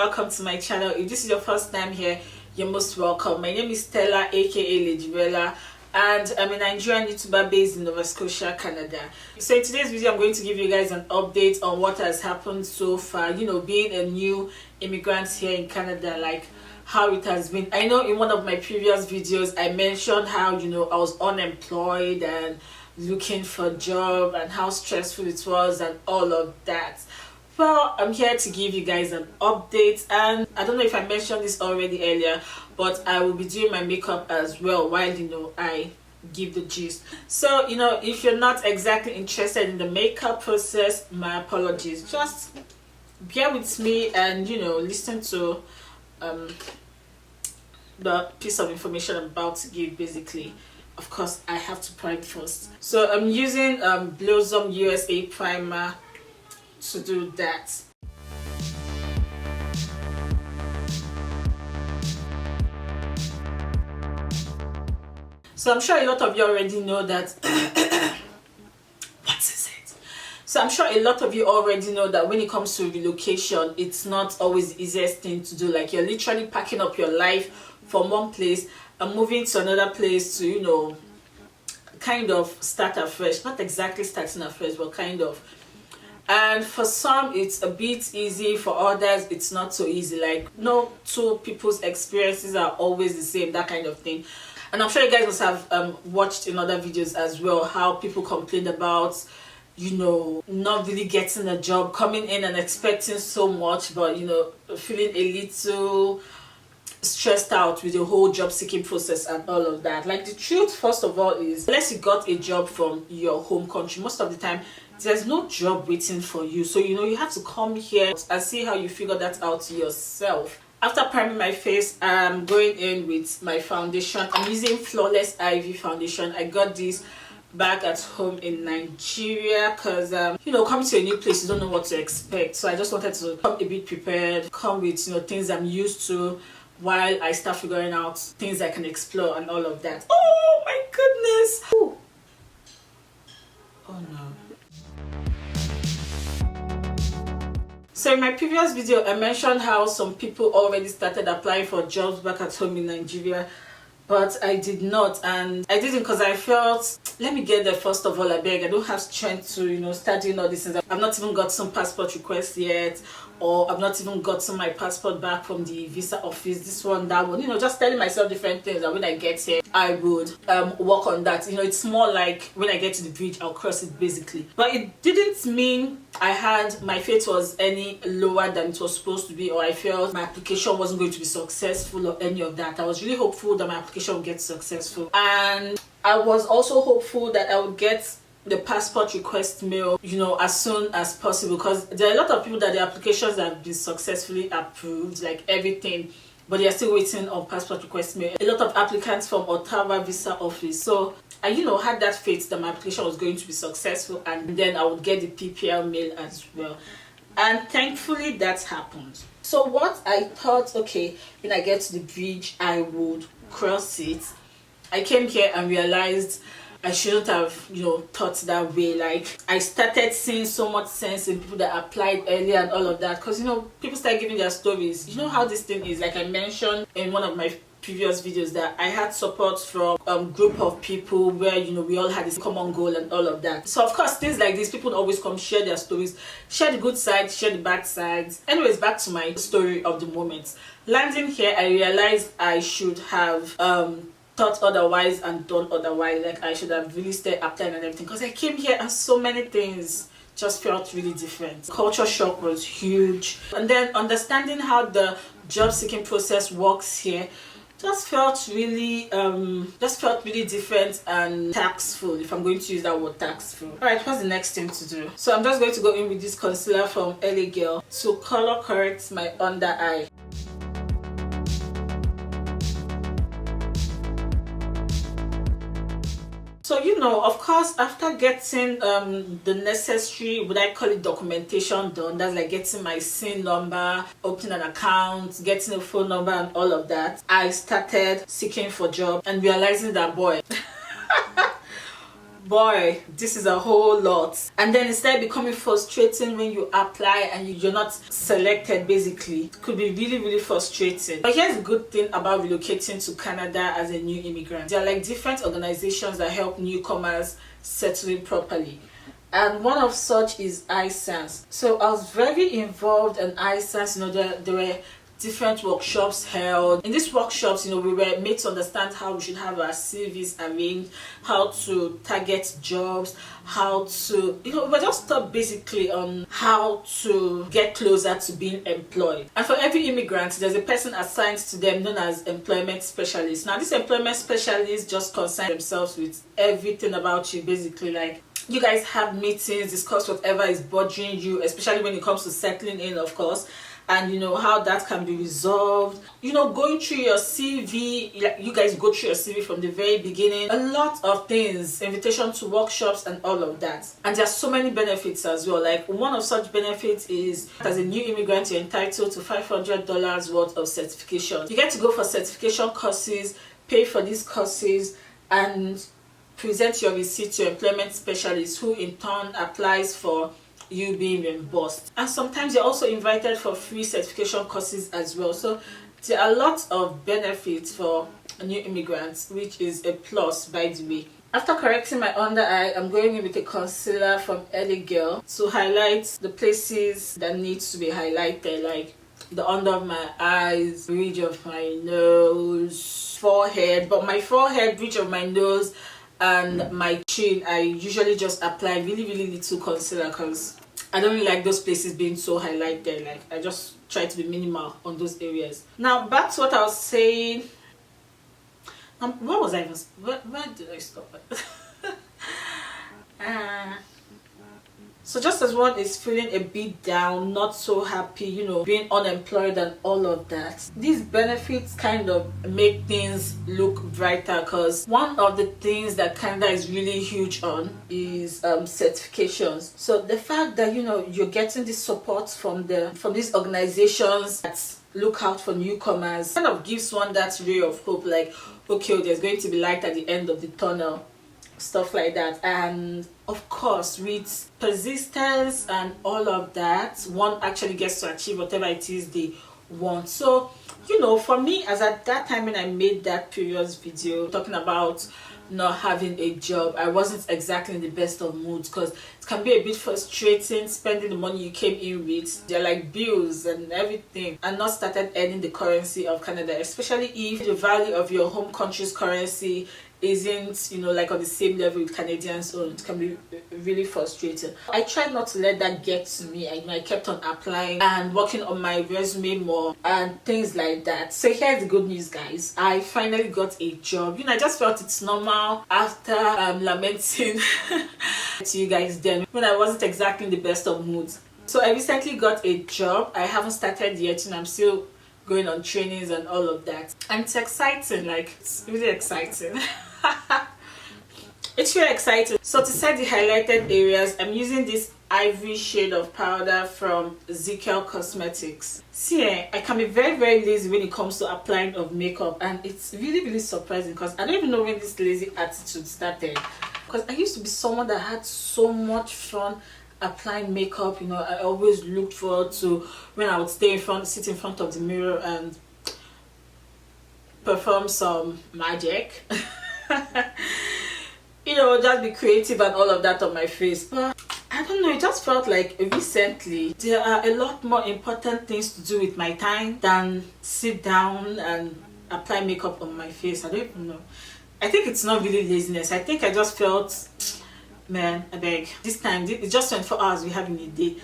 welcome to my channel. If this is your first time here, you're most welcome. My name is Stella, aka Lady Bella, and I'm a Nigerian YouTuber based in Nova Scotia, Canada. So in today's video, I'm going to give you guys an update on what has happened so far, you know, being a new immigrant here in Canada, like how it has been. I know in one of my previous videos I mentioned how, you know, I was unemployed and looking for a job and how stressful it was and all of that. Well, I'm here to give you guys an update, and I don't know if I mentioned this already earlier, but I will be doing my makeup as well while, you know, I give the gist. So, you know, if you're not exactly interested in the makeup process, my apologies. Just bear with me and, you know, listen to the piece of information I'm about to give. Basically, of course, I have to prime first. So I'm using Blossom USA primer to do that. So I'm sure a lot of you already know that what is it? So I'm sure a lot of you already know that when it comes to relocation, it's not always the easiest thing to do. Like, you're literally packing up your life from one place and moving to another place to, you know, kind of start afresh. Not exactly starting afresh, but kind of. And for some it's a bit easy, for others it's not so easy. Like, no two people's experiences are always the same, that kind of thing. And I'm sure you guys must have watched in other videos as well how people complained about, you know, not really getting a job, coming in and expecting so much, but, you know, feeling a little stressed out with the whole job seeking process and all of that. Like, the truth first of all is, unless you got a job from your home country, most of the time there's no job waiting for you. So, you know, you have to come here and see how you figure that out yourself. After priming my face, I'm going in with my foundation. I'm using Flawless Ivy foundation. I got this back at home in Nigeria because you know, coming to a new place, you don't know what to expect. So I just wanted to come a bit prepared, come with, you know, things I'm used to, while I start figuring out things I can explore and all of that. Oh my goodness! Ooh. Oh no. So in my previous video, I mentioned how some people already started applying for jobs back at home in Nigeria, but I did not. And I didn't because I felt, let me get there first of all, I beg. I don't have strength to, you know, start doing all these things. I've not even got some passport requests yet, or I've not even gotten my passport back from the visa office, this one, that one, you know, just telling myself different things that when I get here I would work on that. You know, it's more like when I get to the bridge I'll cross it, basically. But it didn't mean my faith was any lower than it was supposed to be, or I felt my application wasn't going to be successful or any of that. I was really hopeful that my application would get successful, and I was also hopeful that I would get the passport request mail, you know, as soon as possible, because there are a lot of people that their applications have been successfully approved, like everything, but they are still waiting on passport request mail. A lot of applicants from Ottawa visa office. So I, you know, had that faith that my application was going to be successful, and then I would get the PPL mail as well. And thankfully that happened. So what I thought, okay, when I get to the bridge I would cross it, I came here and realized I shouldn't have, you know, thought that way. Like, I started seeing so much sense in people that applied earlier and all of that, because, you know, people start giving their stories. You know how this thing is. Like I mentioned in one of my previous videos, that I had support from a group of people where, you know, we all had this common goal and all of that. So of course things like this, people always come share their stories, share the good sides, share the bad sides. Anyways, back to my story of the moment. Landing here, I realized I should have thought otherwise and done otherwise. Like, I should have really stayed applying and everything, because I came here and so many things just felt really different. Culture shock was huge, and then understanding how the job seeking process works here just felt really different and taxful, if I'm going to use that word, taxful. Alright, what's the next thing to do? So I'm just going to go in with this concealer from LA Girl to color correct my under eye. So, you know, of course, after getting the necessary, would I call it, documentation done, that's like getting my SIN number, opening an account, getting a phone number and all of that, I started seeking for job and realizing that, boy, boy, this is a whole lot. And then it started becoming frustrating when you apply and you're not selected. Basically, it could be really, really frustrating. But here's the good thing about relocating to Canada as a new immigrant. There are like different organizations that help newcomers settle in properly, and one of such is iSense. So I was very involved in iSense. There were different workshops held. In these workshops, we were made to understand how we should have our CVs arranged, how to target jobs, how to, we were just taught basically on how to get closer to being employed. And for every immigrant, there's a person assigned to them known as employment specialist. Now, this employment specialist just concern themselves with everything about you, basically. Like, you guys have meetings, discuss whatever is bothering you, especially when it comes to settling in, of course, and how that can be resolved. Going through your CV, you guys go through your CV from the very beginning. A lot of things, invitation to workshops and all of that. And there are so many benefits as well. Like, one of such benefits is, as a new immigrant, you're entitled to $500 worth of certification. You get to go for certification courses, pay for these courses, and present your receipt to your employment specialist, who in turn applies for you being reimbursed. And sometimes you're also invited for free certification courses as well. So there are lots of benefits for new immigrants, which is a plus, by the way. After correcting my under eye, I'm going in with a concealer from LA Girl to highlight the places that needs to be highlighted, like the under of my eyes, bridge of my nose, forehead. But my forehead, bridge of my nose, and my chin, I usually just apply really, really little concealer because I don't really like those places being so highlighted. Like, I just try to be minimal on those areas. Now, back to what I was saying. What was I even... Where did I stop at? So just as one is feeling a bit down, not so happy, being unemployed and all of that, these benefits kind of make things look brighter, because one of the things that Canada is really huge on is certifications. So the fact that you're getting this support from these organizations that look out for newcomers kind of gives one that ray of hope, like, okay, there's going to be light at the end of the tunnel, stuff like that. And of course, with persistence and all of that, one actually gets to achieve whatever it is they want. So for me, as at that time when I made that previous video talking about not having a job, I wasn't exactly in the best of moods, because it can be a bit frustrating spending the money you came in with. They're like bills and everything, and not started earning the currency of Canada, especially if the value of your home country's currency isn't like on the same level with Canadians. So it can be really frustrating. I tried not to let that get to me. I kept on applying and working on my resume more and things like that. So here's the good news, guys. I finally got a job. I just felt it's normal after lamenting to you guys then when I wasn't exactly in the best of moods. So I recently got a job. I haven't started yet, and I'm still going on trainings and all of that, and it's exciting. Like, it's really exciting. It's really exciting. So to set the highlighted areas, I'm using this ivory shade of powder from Ezekiel Cosmetics. See, I can be very, very lazy when it comes to applying of makeup, and it's really, really surprising, because I don't even know when this lazy attitude started, because I used to be someone that had so much fun applying makeup. I always looked forward to when I would sit in front of the mirror and perform some magic. Just be creative and all of that on my face. But I don't know, it just felt like recently there are a lot more important things to do with my time than sit down and apply makeup on my face. I don't even know. I think it's not really laziness. I think I just felt, man, I beg, this time it's just 24 hours we have in a day.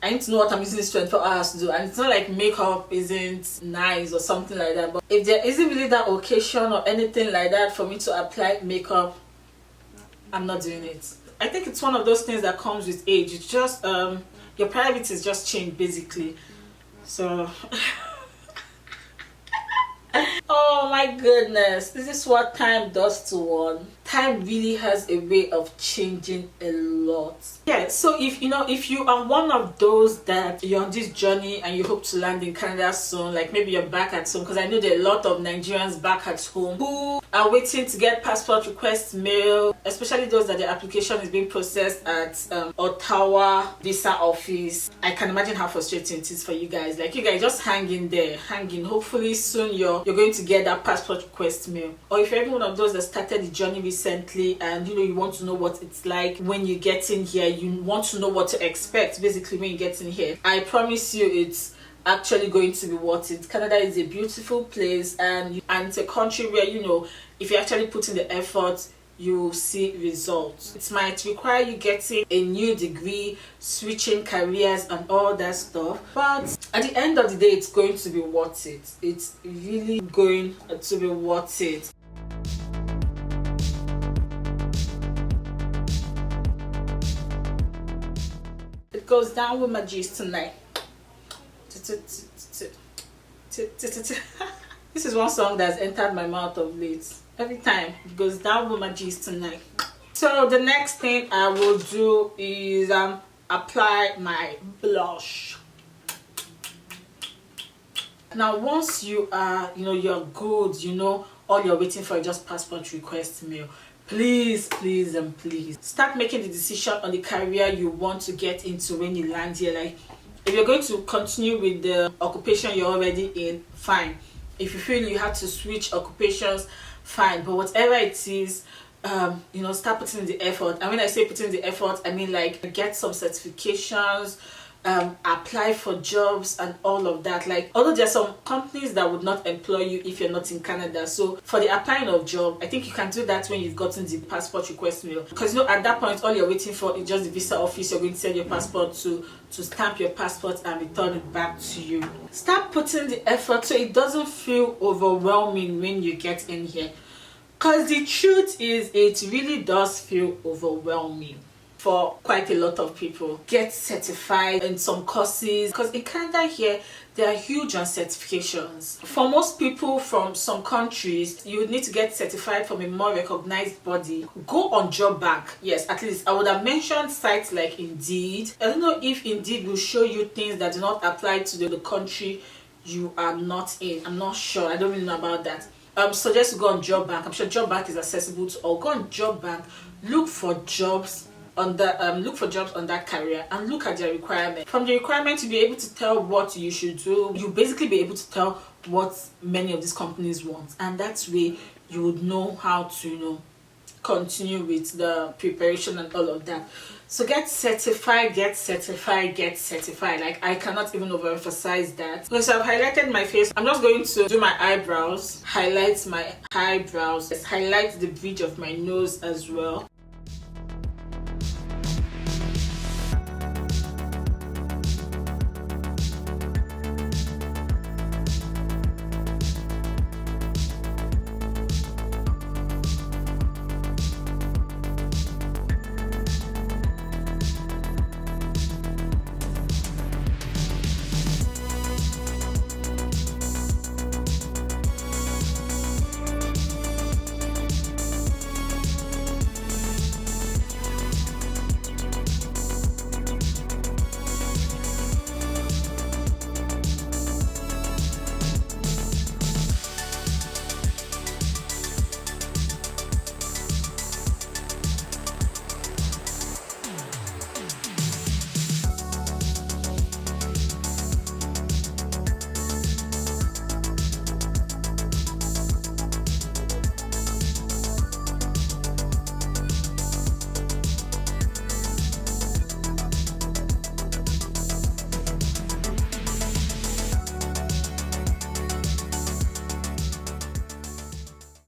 I need to know what I'm using this 24 hours to do. And it's not like makeup isn't nice or something like that, but if there isn't really that occasion or anything like that for me to apply makeup, I'm not doing it. I think it's one of those things that comes with age. It's just your priorities just change, basically. So oh my goodness, this is what time does to one. time really has a way of changing a lot. Yeah, so if you are one of those that you're on this journey and you hope to land in Canada soon, like maybe you're back at home, because I know there are a lot of Nigerians back at home who are waiting to get passport request mail, especially those that their application is being processed at Ottawa visa office. I can imagine how frustrating it is for you guys. Like, you guys just hang in there, hang in. Hopefully soon you're going to get that passport request mail. Or if you're one of those that started the journey recently and you want to know what it's like when you get in here, you want to know what to expect basically when you get in here, I promise you it's actually going to be worth it. Canada is a beautiful place, and it's a country where if you actually put in the effort, you will see results. It might require you getting a new degree, switching careers and all that stuff, but at the end of the day, it's going to be worth it. It's really going to be worth it. It goes down with my G's tonight. This is one song that's entered my mouth of late. Every time it goes down with my G's tonight. So the next thing I will do is apply my blush. Now once you are you're good, all you're waiting for is just passport request mail, please and please start making the decision on the career you want to get into when you land here. Like, if you're going to continue with the occupation you're already in, fine. If you feel you have to switch occupations, fine. But whatever it is, start putting in the effort. And when I say putting in the effort, I mean like get some certifications, apply for jobs and all of that. Like, although there are some companies that would not employ you if you're not in Canada, so for the applying of job, I think you can do that when you've gotten the passport request mail, because at that point all you're waiting for is just the visa office. You're going to send your passport to stamp your passport and return it back to you. Start putting the effort so it doesn't feel overwhelming when you get in here, because the truth is it really does feel overwhelming for quite a lot of people. Get certified in some courses, because in Canada here they are huge on certifications. For most people from some countries, you would need to get certified from a more recognized body. Go on job bank. Yes, at least I would have mentioned sites like Indeed. I don't know if Indeed will show you things that do not apply to the country you are not in. I'm not sure. I don't really know about that. Suggest you go on job bank. I'm sure job bank is accessible to all. Go on job bank, look for jobs on that career and look at their requirement. From the requirement, you'll be able to tell what you should do. You'll basically be able to tell what many of these companies want, and that's way you would know how to continue with the preparation and all of that. So get certified. Like, I cannot even overemphasize that. Okay, so I've highlighted my face. I'm just going to do my eyebrows, highlight my eyebrows, highlight the bridge of my nose as well.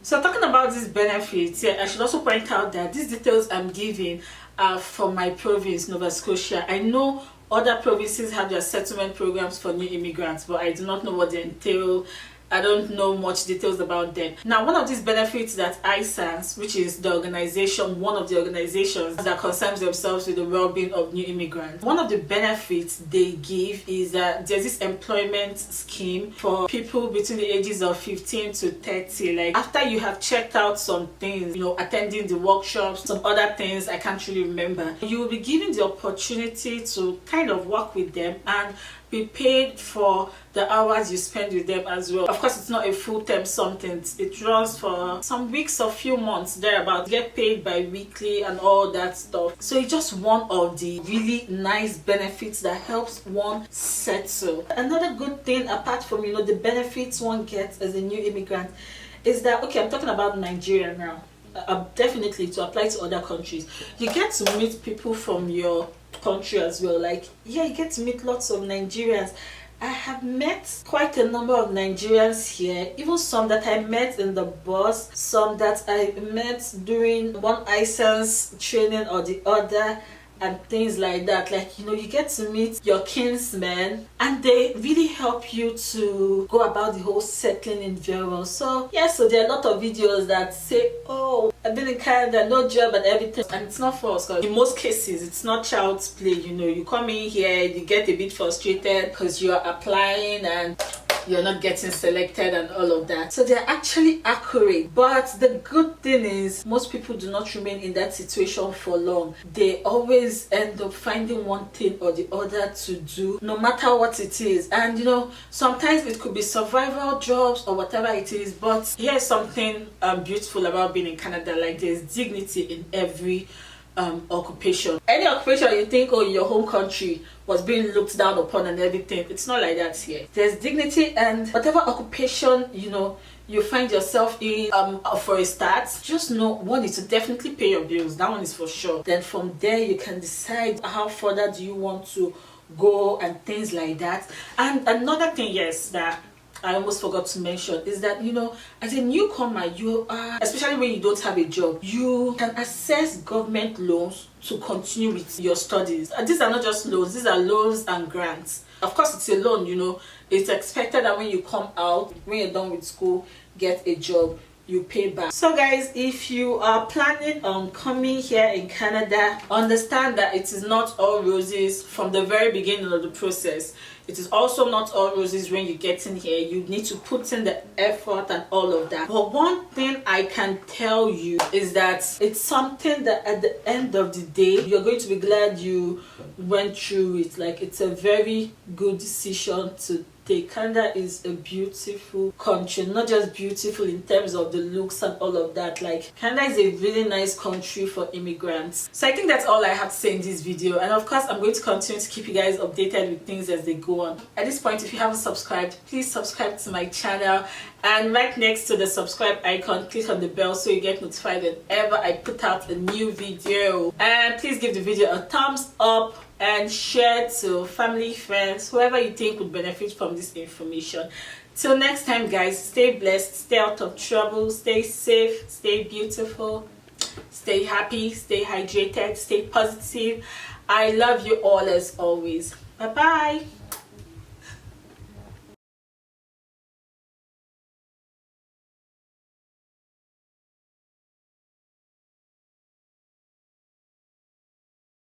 So talking about these benefits, I should also point out that these details I'm giving are from my province, Nova Scotia. I know other provinces have their settlement programs for new immigrants, but I do not know what they entail. I don't know much details about them. Now, one of these benefits that ISANS, which is the organization, one of the organizations that concerns themselves with the well-being of new immigrants, one of the benefits they give is that there's this employment scheme scheme for people between the ages of 15 to 30. Like after you have checked out some things, you know, attending the workshops, some other things I can't really remember, you will be given the opportunity to kind of work with them and be paid for the hours you spend with them as well. Of course, it's not a full-time something. It runs for some weeks or few months thereabout. Get paid bi-weekly and all that stuff. So it's just one of the really nice benefits that helps one settle. Another good thing apart from, you know, the benefits one gets as a new immigrant is that, okay, I'm talking about Nigeria now. Definitely to apply to other countries, you get to meet people from your country as well. Like, yeah, you get to meet lots of Nigerians. I have met quite a number of Nigerians here, even some that I met in the bus, some that I met during one license training or the other, and things like that. Like, you know, you get to meet your kinsmen and they really help you to go about the whole settling in very well. So yeah, so there are a lot of videos that say, oh, I've been in Canada, no job and everything, and it's not false, because in most cases it's not child's play. You know, you come in here, you get a bit frustrated because you're applying and you're not getting selected and all of that. So they're actually accurate. But the good thing is most people do not remain in that situation for long. They always end up finding one thing or the other to do, no matter what it is. And you know, sometimes it could be survival jobs or whatever it is, but here's something beautiful about being in Canada. Like, there's dignity in every occupation. Any occupation you think, oh, in your home country was being looked down upon and everything, it's not like that here. There's dignity, and whatever occupation, you know, you find yourself in, for a start, just know one is to definitely pay your bills. That one is for sure. Then from there you can decide how further do you want to go and things like that. And another thing, yes, that I almost forgot to mention is that, you know, as a newcomer, you are, especially when you don't have a job, you can access government loans to continue with your studies. And these are not just loans, these are loans and grants. Of course, it's a loan, you know. It's expected that when you come out, when you're done with school, get a job, you pay back. So guys, if you are planning on coming here in Canada, understand that it is not all roses from the very beginning of the process. It is also not all roses when you get in here. You need to put in the effort and all of that. But one thing I can tell you is that it's something that at the end of the day, you're going to be glad you went through it. Like, it's a very good decision to take. Canada is a beautiful country, not just beautiful in terms of the looks and all of that. Like, Canada is a really nice country for immigrants. So I think that's all I have to say in this video, and of course I'm going to continue to keep you guys updated with things as they go on. At this point, if you haven't subscribed, please subscribe to my channel, and right next to the subscribe icon, click on the bell so you get notified whenever I put out a new video. And please give the video a thumbs up and share to family, friends, whoever you think would benefit from this information. Till next time guys, stay blessed, stay out of trouble, stay safe, stay beautiful, stay happy, stay hydrated, stay positive. I love you all as always. Bye bye.